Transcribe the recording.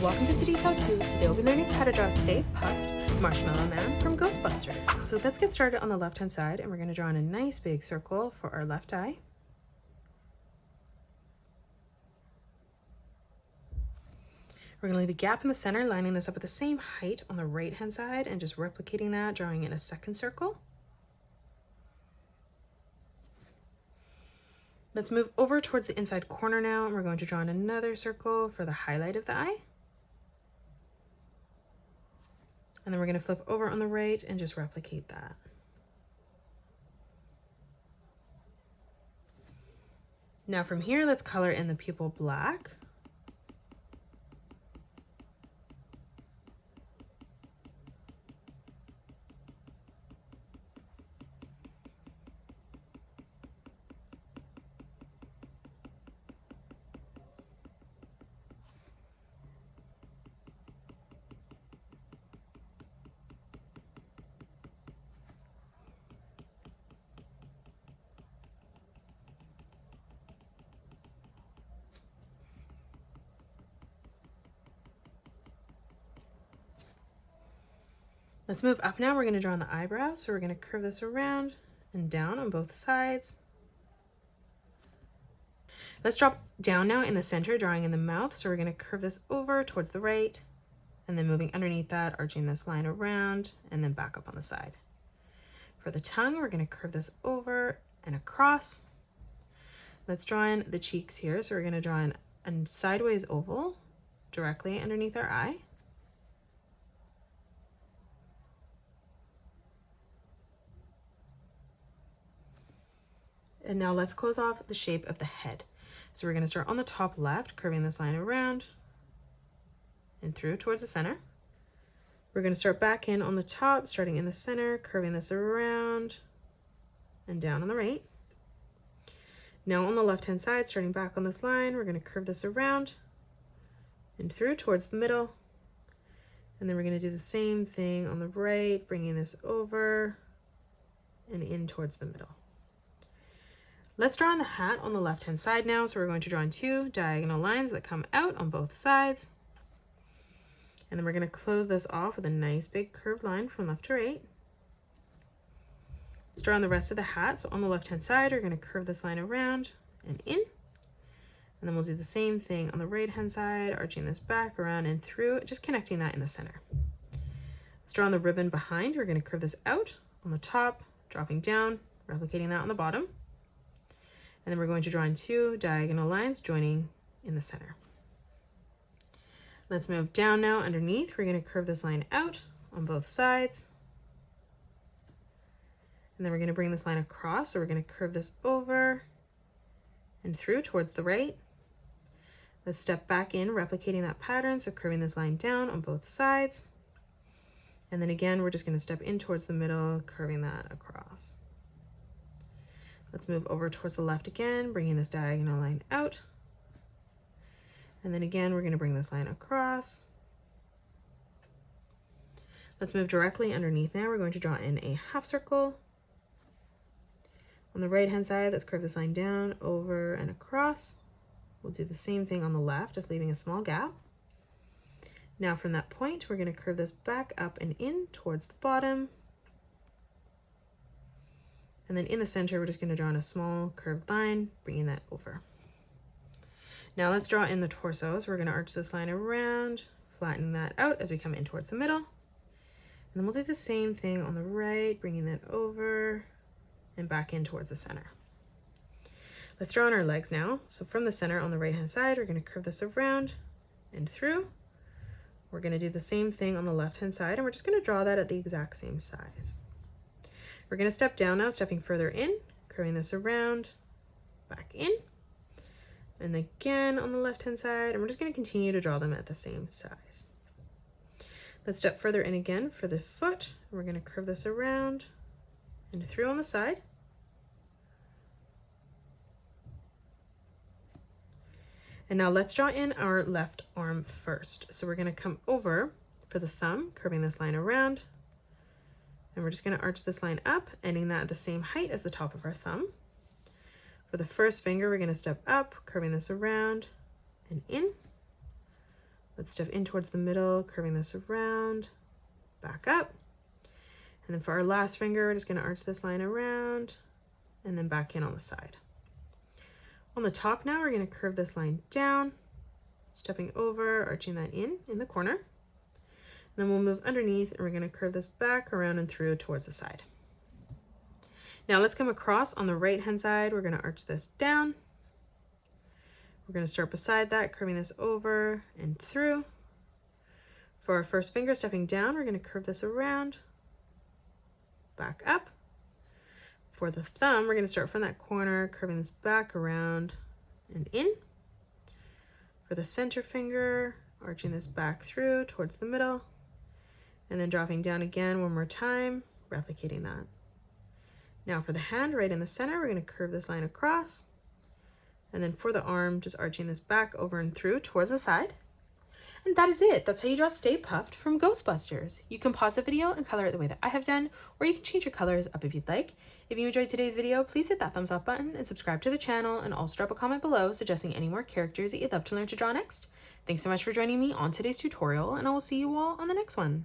Welcome to today's how-to. Today we'll be learning how to draw a Stay Puft Marshmallow Man from Ghostbusters. So let's get started on the left-hand side, and we're going to draw in a nice big circle for our left eye. We're going to leave a gap in the center, lining this up at the same height on the right-hand side, and just replicating that, drawing in a second circle. Let's move over towards the inside corner now, and we're going to draw in another circle for the highlight of the eye. And then we're going to flip over on the right and just replicate that. Now from here, let's color in the pupil black. Let's move up now. We're going to draw on the eyebrow. So we're going to curve this around and down on both sides. Let's drop down now in the center, drawing in the mouth. So we're going to curve this over towards the right, and then moving underneath that, arching this line around, and then back up on the side. For the tongue, we're going to curve this over and across. Let's draw in the cheeks here. So we're going to draw in a sideways oval directly underneath our eye. And now let's close off the shape of the head. So we're going to start on the top left, curving this line around and through towards the center. We're going to start back in on the top, starting in the center, curving this around and down on the right. Now on the left-hand side, starting back on this line, we're going to curve this around and through towards the middle. And then we're going to do the same thing on the right, bringing this over and in towards the middle. Let's draw on the hat on the left-hand side now. So we're going to draw in two diagonal lines that come out on both sides. And then we're going to close this off with a nice big curved line from left to right. Let's draw on the rest of the hat. So on the left-hand side, we're going to curve this line around and in. And then we'll do the same thing on the right-hand side, arching this back around and through, just connecting that in the center. Let's draw on the ribbon behind. We're going to curve this out on the top, dropping down, replicating that on the bottom. And then we're going to draw in two diagonal lines joining in the center. Let's move down now underneath. We're going to curve this line out on both sides. And then we're going to bring this line across. So we're going to curve this over and through towards the right. Let's step back in, replicating that pattern. So curving this line down on both sides. And then again, we're just going to step in towards the middle, curving that across. Let's move over towards the left again, bringing this diagonal line out. And then again, we're going to bring this line across. Let's move directly underneath now. We're going to draw in a half circle. On the right-hand side, let's curve this line down, over, and across. We'll do the same thing on the left, just leaving a small gap. Now from that point, we're going to curve this back up and in towards the bottom. And then in the center, we're just going to draw in a small curved line, bringing that over. Now let's draw in the torso. So we're going to arch this line around, flatten that out as we come in towards the middle. And then we'll do the same thing on the right, bringing that over and back in towards the center. Let's draw in our legs now. So from the center on the right-hand side, we're going to curve this around and through. We're going to do the same thing on the left-hand side, and we're just going to draw that at the exact same size. We're going to step down now, stepping further in, curving this around, back in, and again on the left-hand side, and we're just going to continue to draw them at the same size. Let's step further in again for the foot. We're going to curve this around and through on the side. And now let's draw in our left arm first. So we're going to come over for the thumb, curving this line around. And we're just going to arch this line up, ending that at the same height as the top of our thumb. For the first finger, we're going to step up, curving this around and in. Let's stuff in towards the middle, curving this around, back up. And then for our last finger, we're just going to arch this line around and then back in on the side. On the top now, we're going to curve this line down, stepping over, arching that in the corner. And then we'll move underneath and we're going to curve this back around and through towards the side. Now let's come across on the right hand side. We're going to arch this down. We're going to start beside that, curving this over and through. For our first finger, stepping down, we're going to curve this around, back up. For the thumb, we're going to start from that corner, curving this back around and in. For the center finger, arching this back through towards the middle, and then dropping down again one more time, replicating that. Now for the hand, right in the center, we're going to curve this line across. And then for the arm, just arching this back over and through towards the side. And that is it. That's how you draw Stay Puft from Ghostbusters. You can pause the video and color it the way that I have done, or you can change your colors up if you'd like. If you enjoyed today's video, please hit that thumbs up button and subscribe to the channel, and also drop a comment below suggesting any more characters that you'd love to learn to draw next. Thanks so much for joining me on today's tutorial, and I will see you all on the next one.